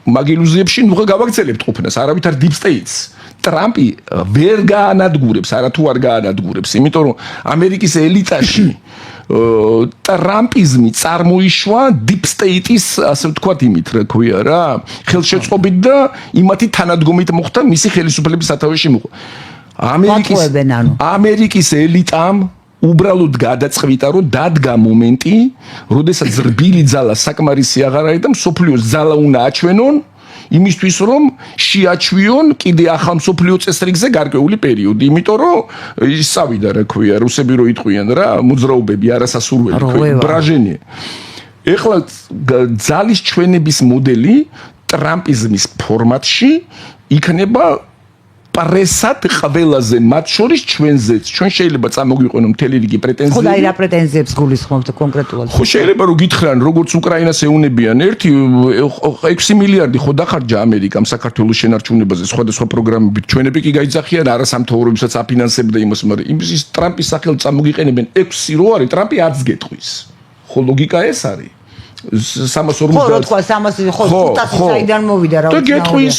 მაგ ილუზიებში ნუ გავაგრძელებთ ყოფნას, არავითარ deep states ტრამპი ვერ გაანადგურებს, არათუ არ გაანადგურებს, იმიტომ რომ ამერიკის ელიტაში ტრამპიზმი წარმოიშვა deep state-ის, ასე ვთქვათ, იმით, რა ქვია რა, ხელშეწყობით და იმათი თანადგომით მოხდა მისი ხელისუფლების სათავეში მოხდა. ამერიკის ელიტამ უბრალოდ გადაწყვიტა, რომ დადგა მომენტი, როდესაც რბილი ძალა საკმარისი აღარ არის და მსოფლიოს ძალა უნდა აჩვენონ იმისთვის, რომ შეაჩვიონ კიდე ახალ მსოფლიო წესრიგზე გარკვეული პერიოდი, იმიტომ რომ ის წავიდა, რა ქვია, რუსები რო იტყვიან რა, მოძრაობები არასასურველი, ბრაჟენი. ეხლა ძალის ჩვენების მოდელი ტრამპიზმის ფორმატში იქნება პრესად ყველაზე მათ შორის ჩვენზეც. ჩვენ შეიძლება წამოგვიყვანო მთელი რიგი პრეტენზიები. ხო და რა პრეტენზიებს გულისხმობთ კონკრეტულად? ხო შეიძლება რომ გითხრან როგორც უკრაინას ეუნებიან 6 მილიარდი ხო დახარჯა ამერიკამ საქართველოს შენარჩუნებაზე სხვადასხვა პროგრამებით. ჩვენები კი გაიძახიან არასამთავრობოსაც აფინანსებდა იმას, მაგრამ იმის ტრამპის სახელით წამოგიყენებენ 6 რო არის, ტრამპი 10 გეტყვის. ხო ლოგიკა ეს არის. 350 ხო რა თქვა 300 ხო 500 საიდან მოვიდა რა და გეტყვის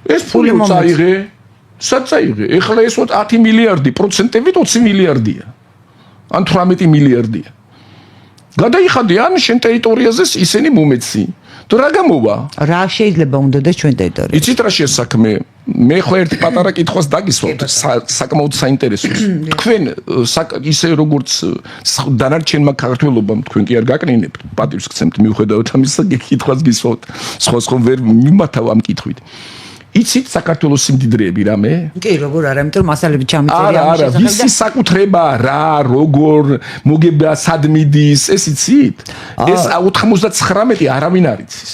ეს ფული წაიღე, სად წაიღე? ეხლა ეს 10 მილიარდი პროცენტებით 20 მილიარდია. ან 18 მილიარდია. გადაიხადიან შენ ტერიტორიაზე ისინი მომეცი. თუ რა გამოვა? რა შეიძლება უნდადეს ჩვენ ტერიტორიაზე? იცით რა შეეს საქმე? მე ხო ერთი პატარა კითხვას დაგისვათ, საკმაოდ საინტერესოა. თქვენ ისე როგორც დანარჩენმა ქართველობამ თქვენ კი არ გაკნინებთ, პატივს გცემთ მიუხედავად ამისა, კითხვას გისვათ. სხვა ვერ მიმათავ ამ კითხვით. იცით საქართველოს სიმდიდრეები რამე? კი, როგორ არა, იმიტომ რომ მასალები ჩამიწერია ამის შესახებ. ვისი საკუთრება რა, როგორ მოგება სად მიდის, ეს იცით? ეს 99 არავინ არ იცის.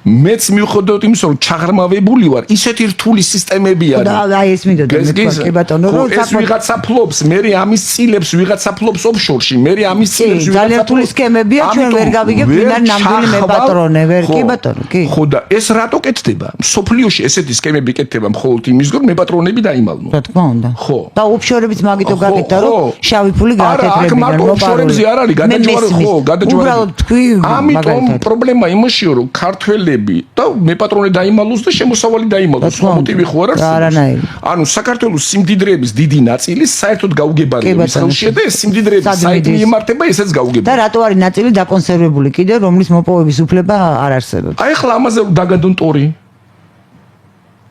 მეც მიუხედავად იმისა, რომ ჩაღრმავებული ვარ, ისეთი რთული სისტემები არის. და აი ეს მინდოდა მე თქვა, კი ბატონო, რომ ეს ვიღაცა ფლობს, მე ამის წილებს ვიღაცა ფლობს ოფშორში, მე ამის წილებს ვიღაცა ძალიან რთული სქემებია, ჩვენ ვერ გავიგებთ ვინ არის ნამდვილი მეპატრონე, ვერ კი ბატონო, კი. ხო და ეს რატო კეთდება? სოფლიოში ესეთი სქემები კეთდება მხოლოდ იმის გამო, მეპატრონები დაიმალნო. რა თქმა უნდა. ხო. და ოფშორებიც მაგითო გაკეთდა, რომ შავი ფული გააკეთებინან. არა, აქ მარტო ოფშორებზე არ არის, გადაჯვარება, ხო, გადაჯვარება. უბრალოდ თქვი, ამიტომ პრობლემა იმაშია, რომ ქართველები და მეპატრონე დაიმალოს და შემოსავალი დაიმალოს. სხვა მოტივი ხო არ არსებობს. ანუ საქართველოს სიმდიდრეების დიდი ნაწილი საერთოდ გაუგებარია მის ხელშია და ეს სიმდიდრეები საერთოდ მიემართება, ესეც გაუგებარია. და რატო არის ნაწილი დაკონსერვებული კიდე, რომლის მოპოვების უფლება არ არსებობს? აი ახლა ამაზე დაგადონ ტორი.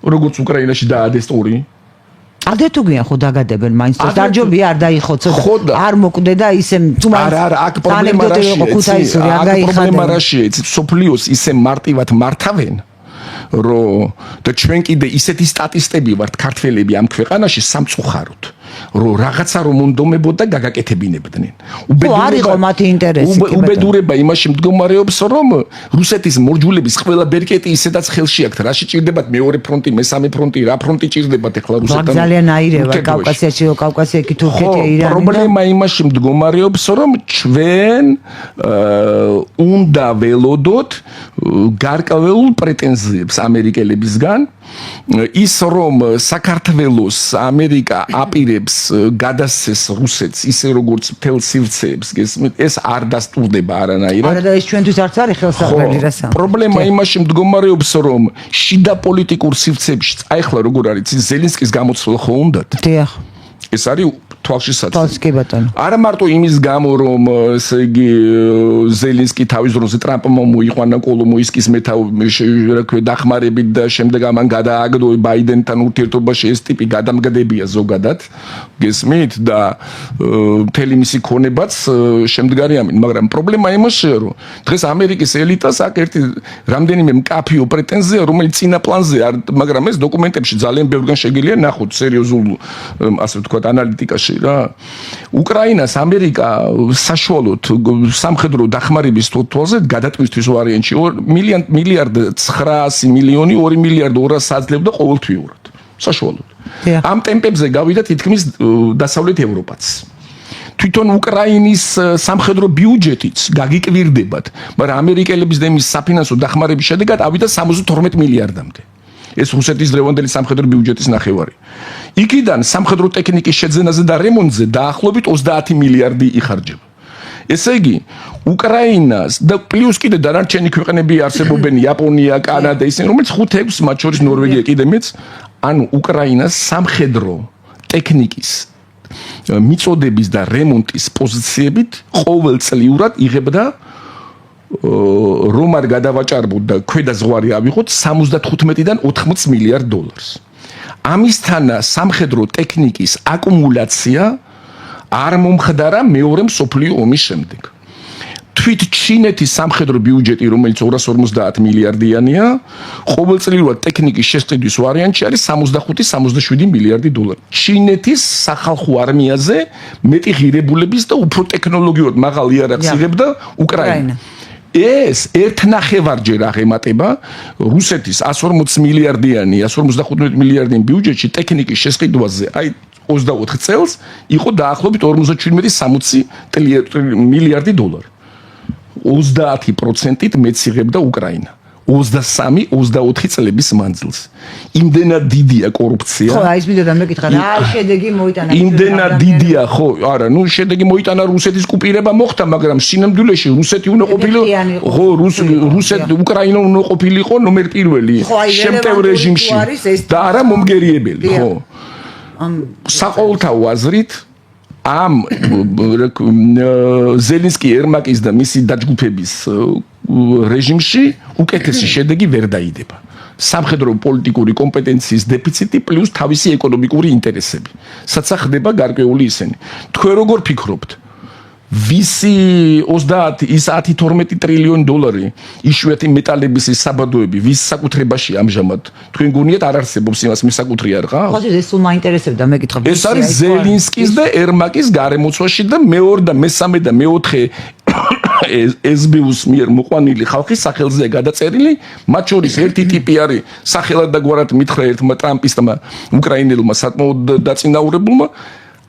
როგორც უკრაინაში დაადეს ტორი. ადრე თუ გიან ხო დაგადებენ მაინც და დარჯობია არ დაიხოცო და არ მოკვდე და ისე თუ არა არა აქ პრობლემა რაშია იცით სოფლიოს ისე მარტივად მართავენ რომ და ჩვენ კიდე ისეთი სტატისტები ვართ ქართველები ამ ქვეყანაში სამწუხაროდ რომ რაღაცა რომ უნდომებოდა გაგაკეთებინებდნენ. არ იყო მათი ინტერესი. უბედურება იმაში მდგომარეობს, რომ რუსეთის მორჯულების ყველა ბერკეტი ისედაც ხელში აქვთ. რაში ჭირდებათ მეორე ფრონტი, მესამე ფრონტი, რა ფრონტი ჭირდებათ ახლა რუსეთთან? ძალიან აირევა კავკასიაში, კავკასიაში, თურქეთი, ირანი. პრობლემა იმაში მდგომარეობს, რომ ჩვენ უნდა ველოდოთ გარკვეულ პრეტენზიებს ამერიკელებისგან, ის რომ საქართველოს ამერიკა აპირებს გადასცეს რუსეთს ისე როგორც მთელ სივრცეებს გესმით ეს არ დასტურდება არანაირად. არა და ეს ჩვენთვის არც არის ხელსაყრელი რასა. პრობლემა იმაში მდგომარეობს რომ შიდა პოლიტიკურ სივრცეებში აი ახლა როგორ არის ზელენსკის გამოცვლა ხო უნდათ? დიახ. ეს არის თვალშისაცემი. თვალს კი ბატონო. არა მარტო იმის გამო რომ ესე იგი ზელენსკი თავის დროზე ტრამპმა მოიყვანა კოლომოისკის რა ქვია დახმარებით და შემდეგ ამან გადააგდო ბაიდენთან ურთიერთობაში ეს ტიპი გადამგდებია ზოგადად გესმით და მთელი მისი ქონებაც შემდგარი ამინ მაგრამ პრობლემა იმაშია რომ დღეს ამერიკის ელიტას აქ ერთი რამდენიმე მკაფიო პრეტენზია რომელიც წინა პლანზე არ მაგრამ ეს დოკუმენტებში ძალიან ბევრგან შეგიძლია ნახოთ სერიოზულ ასე ვთქვათ ანალიტიკაში რა უკრაინას ამერიკა საშუალოდ სამხედრო დახმარების თვალზე გადატვისთვის ვარიანტში 1 მილიარდ 900 მილიონი 2 მილიარდ 200 აძლევდა ყოველთვიურად საშუალოდ ამ ტემპებზე გავიდა თითქმის დასავლეთ ევროპაც თვითონ უკრაინის სამხედრო ბიუჯეტიც გაგიკვირდებათ, მაგრამ ამერიკელების და იმის საფინანსო დახმარების შედეგად ავიდა 72 მილიარდამდე. ეს რუსეთის დღევანდელი სამხედრო ბიუჯეტის ნახევარი. იქიდან სამხედრო ტექნიკის შეძენაზე და რემონტზე დაახლოებით 30 მილიარდი იხარჯება. ესე იგი, უკრაინას და პლუს კიდე დანარჩენი ქვეყნები არსებობენ იაპონია, კანადა, ისინი რომელიც 5-6 მათ შორის ნორვეგია კიდე მეც, ანუ უკრაინას სამხედრო ტექნიკის მიწოდების და რემონტის პოზიციებით ყოველწლიურად იღებდა რომ არ გადავაჭარბოთ და ქვედა ზღვარი ავიღოთ 75-დან 80 მილიარდ დოლარს. ამისთანა სამხედრო ტექნიკის აკუმულაცია არ მომხდარა მეორე მსოფლიო ომის შემდეგ. თვით ჩინეთის სამხედრო ბიუჯეტი, რომელიც 250 მილიარდიანია, ყოველწლიურად ტექნიკის შესყიდვის ვარიანტი არის 65-67 მილიარდი დოლარი. ჩინეთის სახალხო არმიაზე მეტი ღირებულების და უფრო ტექნოლოგიურად მაღალ იარაღს იღებდა უკრაინა. ეს 1.5-ჯერ აღემატება რუსეთის 140 მილიარდიანი, 155 მილიარდიანი ბიუჯეტში ტექნიკის შესყიდვაზე, აი 24 წელს იყო დაახლოებით 57-60 მილიარდი დოლარი. 30%-ით მეც იღებდა უკრაინა. 23-24 წლების მანძილს. იმდენად დიდია კორუფცია. ხო, აი ეს მინდოდა მეკითხა რა შედეგი მოიტანა. იმდენად დიდია, ხო, არა, ნუ შედეგი მოიტანა რუსეთის კუპირება მოხდა, მაგრამ სინამდვილეში რუსეთი უნდა ყოფილიყო, ხო, რუსეთი უკრაინა უნდა ყოფილიყო ნომერ პირველი შემტევ რეჟიმში და არა მომგერიებელი, ხო. საყოველთაო აზრით ამ ზელენსკი ერმაკის და მისი დაჯგუფების რეჟიმში უკეთესი შედეგი ვერ დაიდება. სამხედრო პოლიტიკური კომპეტენციის დეფიციტი პლუს თავისი ეკონომიკური ინტერესები. საცა ხდება გარკვეული ისინი. თქვენ როგორ ფიქრობთ? ვისი 30 ის 10-12 ტრილიონი დოლარი იშვიათი მეტალების საბადოები ვის საკუთრებაში ამჟამად თქვენ გონიათ არ არსებობს იმას მისაკუთრი არ ხარ? ხო, ეს სულ მაინტერესებდა მეკითხა. ეს არის ზელენსკის და ერმაკის გარემოცვაში და მეორე და მესამე და მეოთხე SBU-ს მიერ მოყვანილი ხალხის სახელზეა გადაწერილი, მათ შორის ერთი ტიპი არის სახელად და გვარად მითხრა ერთმა ტრამპისტმა უკრაინელმა საკმაოდ დაწინაურებულმა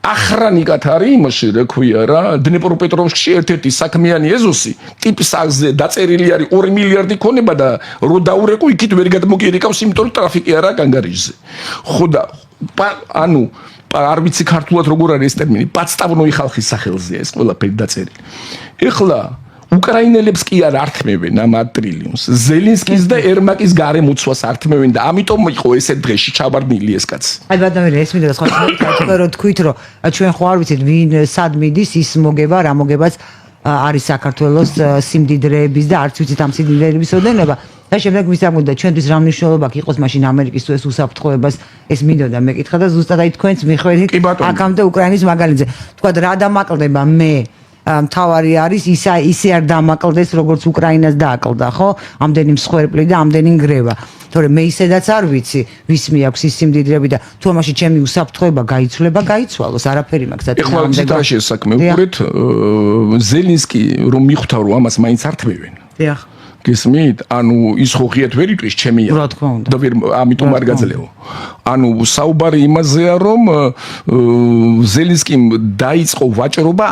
ახრანიკად არის იმაში, რა ქვია რა, დნეპროპეტროვსკში ერთ-ერთი საქმიანი ეზოსი ტიპის აღზე დაწერილი არის 2 მილიარდი ქონება და რო დაურეკო იქით ვერ გადმოგიერიკავს, იმიტომ რომ ტრაფიკი არაა კანგარიჟზე. ხო და ანუ არ ვიცი ქართულად როგორ არის ეს ტერმინი, პაცტავნოი ხალხის სახელზეა ეს ყველაფერი დაწერილი. ეხლა უკრაინელებს კი არ ართმევენ ამ 10 ტრილიონს. ზელენსკის და ერმაკის გარემოცვას ართმევენ და ამიტომ იყო ესე დღეში ჩავარდნილი ეს კაცი. აი ბატონო, ეს მინდა სხვა თქვენ რო თქვით რომ ჩვენ ხო არ ვიცით ვინ სად მიდის ის მოგება, რა მოგებაც არის საქართველოს სიმდიდრეების და არც ვიცით ამ სიმდიდრეების ოდენება. და შემდეგ ვისამგონდა ჩვენთვის რა მნიშვნელობა იყოს მაშინ ამერიკის თუ ეს უსაფრთხოებას ეს მინდოდა მეკითხა და ზუსტად აი თქვენც მიხვედით აქამდე უკრაინის მაგალითზე. თქვა რა დამაკლდება მე მთავარი არის ისე არ დამაკლდეს როგორც უკრაინას დააკლდა, ხო? ამდენი მსხვერპლი და ამდენი ნგრევა. თორე მე ისედაც არ ვიცი ვის მიაქვს ის სიმდიდრეები და თუ ამაში ჩემი უსაფრთხოება გაიცვლება, გაიცვალოს, არაფერი მაქვს და ეხლა ციტაში საქმე უყურეთ, ზელენსკი რომ მიხვდა რომ ამას მაინც ართმევენ. დიახ. გესმით? ანუ ის ხო ღიად ვერ იტყვის ჩემია. რა თქმა უნდა. და ვერ ამიტომ არ გაძლევო. ანუ საუბარი იმაზეა რომ ზელენსკიმ დაიწყო ვაჭრობა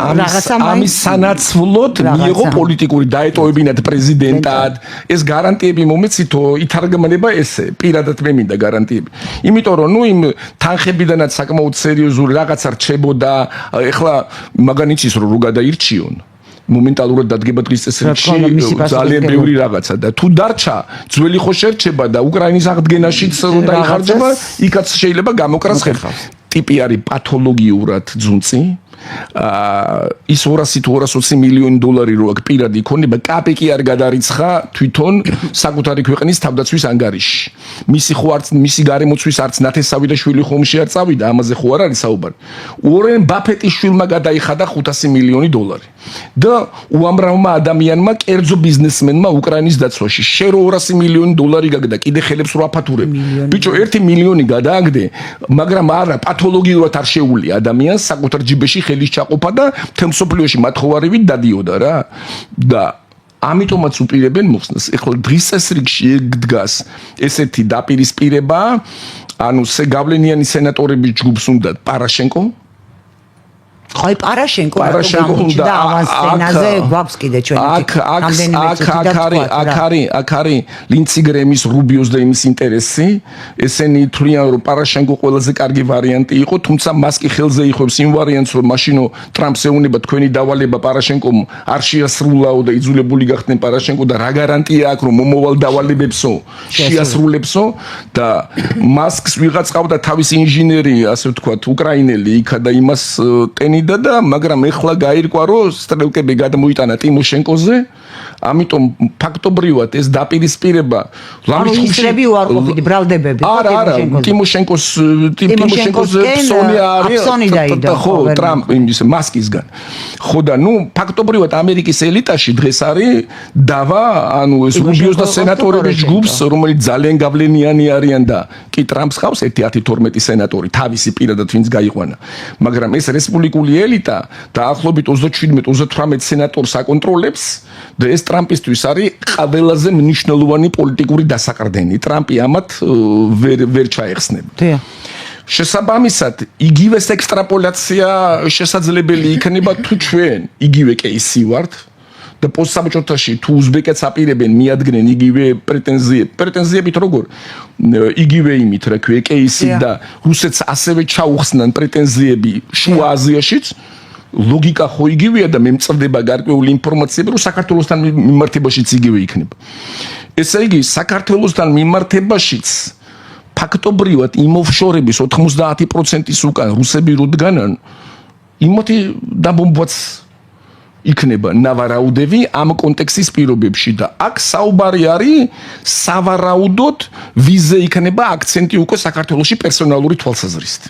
ამის სანაცვლოდ მიიღო პოლიტიკური დაეტოვებინათ პრეზიდენტად. ეს გარანტიები მომეცითო ითარგმნება ესე. პირადად მე მინდა გარანტიები. იმიტომ რომ ნუ იმ თანხებიდანაც საკმაოდ სერიოზული რაღაცა რჩებოდა. ეხლა მაგანიცის რო გადაირჩიონ. მომენტალურად დადგება დღის წესრიგში ძალიან ბევრი რაღაცა და თუ დარჩა ძველი ხო შერჩება და უკრაინის აღდგენაშიც რო დაიხარჯება, იქაც შეიძლება გამოკრას ხერხავს. ტიპი არის პათოლოგიურად ძუნწი. ის 200-220 მილიონი დოლარი რო აქ პირად იქონება, კაპიკი არ გადარიცხა თვითონ საკუთარი ქვეყნის თავდაცვის ანგარიშში. მისი გარემოცვის არც ნათესავი და შვილი ხომში არ წავიდა, ამაზე ხო არ არის საუბარი. უორენ ბაფეტის შვილმა გადაიხადა 500 მილიონი დოლარი. და უამრავმა ადამიანმა, კერძო ბიზნესმენმა უკრაინის დაცვაში შერო 200 მილიონი დოლარი გაგდა, კიდე ხელებს რო აფათურებ. ბიჭო, 1 მილიონი გადააგდე, მაგრამ არა პათოლოგიურად არ შეუძლია ადამიანს საკუთარ ჯიბეში ხელის ჩაყოფა და თემსოფლიოში მათხოვარივით დადიოდა რა. და ამიტომაც უპირებენ მოხსნას. ეხლა დღის წესრიგში დგას ესეთი დაპირისპირება, ანუ გავლენიანი სენატორების ჯგუფს უნდათ პარაშენკო, აი პარაშენკო გამოჩნდა ავანს სცენაზე გვაქვს კიდე ჩვენი აქ არის ლინცი გრემის რუბიოს და იმის ინტერესი ესენი თვლიან რომ პარაშენკო ყველაზე კარგი ვარიანტი იყო თუმცა მას კი ხელზე იხობს იმ ვარიანტს რომ მაშინო ტრამპს ეუნება თქვენი დავალება პარაშენკომ არ შეასრულაო და იძულებული გახდნენ პარაშენკო და რა გარანტია აქვს რომ მომავალ დავალებებსო შეასრულებსო და მასკს ვიღაც ყავდა თავისი ინჟინერი ასე ვთქვათ უკრაინელი იქა და იმას ტენიდა და მაგრამ ეხლა გაირკვა რომ სტრელკები გადმოიტანა ტიმოშენკოზე ამიტომ ფაქტობრივად ეს დაპირისპირება ლამის ხუბში უარყოფითი ბრალდებები ტიმოშენკოს ფსონი არის ხო ტრამპ იმის მასკისგან ხო და ნუ ფაქტობრივად ამერიკის ელიტაში დღეს არის დავა ანუ ეს რუბიოს და სენატორების ჯგუფს რომელიც ძალიან გავლენიანი არიან და კი ტრამპს ხავს 1-12 სენატორი თავისი პირადად ვინც გაიყვანა მაგრამ ეს რესპუბლიკური ელიტა დაახლოებით 27-38 სენატორს აკონტროლებს და ეს ტრამპისთვის არის ყველაზე მნიშვნელოვანი პოლიტიკური დასაყრდენი. ტრამპი ამათ ვერ ჩაეხსნება. შესაბამისად, იგივეს ექსტრაპოლაცია შესაძლებელი იქნება თუ ჩვენ იგივე კეისი ვართ და პოსტსაბჭოთაში თუ უზბეკეთს აპირებენ მიადგნენ იგივე პრეტენზიებით როგორ იგივე იმით რა ქვია კეისი და რუსეთს ასევე ჩაუხსნან პრეტენზიები შუა აზიაშიც ლოგიკა ხო იგივეა და მე მწვდება გარკვეული ინფორმაციები რომ საქართველოსთან მიმართებაშიც იგივე იქნება. ესე იგი საქართველოსთან მიმართებაშიც ფაქტობრივად იმ ოფშორების 90%-ის უკან რუსები როდგანან იმათი დაბომბვაც იქნება ნავარაუდები ამ კონტექსტის პირობებში და აქ საუბარი არის სავარაუდოდ ვიზე იქნება აქცენტი უკვე საქართველოში პერსონალური თვალსაზრისით.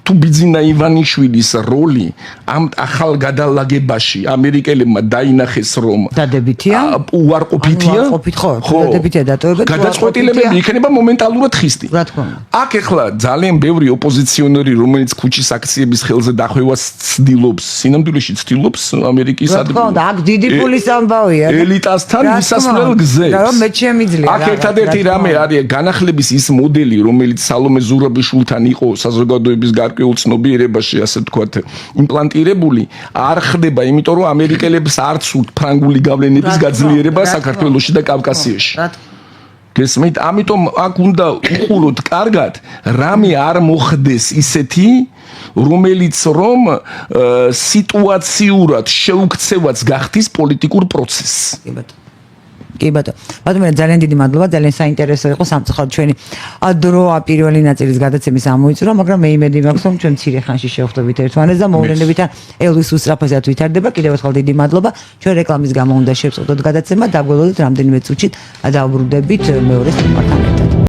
თუ ბიძინა ივანიშვილის როლი ამ ახალ გადალაგებაში ამერიკელებმა დაინახეს რომ დადებითია უარყოფითია ხო დადებითია დატოვება გადაწყვეტილებები იქნება მომენტალურად ხისტი რა თქმა უნდა აქ ახლა ძალიან ბევრი ოპოზიციონერი რომელიც ქუჩის აქციების ხელზე დახვევას ცდილობს სინამდვილეში ცდილობს ამერიკის რა თქმა უნდა აქ დიდი ფულის ამბავია ელიტასთან მისასვლელ გზებს რომ მე შემიძლია აქ ერთადერთი რამე არის განახლების ის მოდელი რომელიც სალომე ზურაბიშვილთან იყო საზოგადოების გარკვეულ ცნობიერებაში ასე ვთქვათ იმპლანტირებული არ ხდება იმიტომ რომ ამერიკელებს არ ცუდ ფრანგული გავლენების გაძლიერება საქართველოში და კავკასიაში გესმით ამიტომ აქ უნდა უყუროთ კარგად რამე არ მოხდეს ისეთი რომელიც რომ სიტუაციურად შეუქცევაც გახდის პოლიტიკურ პროცესს კი ბატონო. ბატონო ძალიან დიდი მადლობა, ძალიან საინტერესო იყო სამწუხაროდ ჩვენი დრო პირველი ნაწილის გადაცემის ამოიწურა, მაგრამ მე იმედი მაქვს რომ ჩვენ მცირე ხანში შევხვდებით ერთმანეთს და მოვლენებიდან ელვის უსწრაფაზეად ვითარდება. კიდევ ერთხელ დიდი მადლობა. ჩვენ რეკლამის გამო უნდა შევწყვეტოთ გადაცემა, დაგველოდოთ რამდენიმე წუთში დავბრუნდებით მეორე სტუმართან ერთად.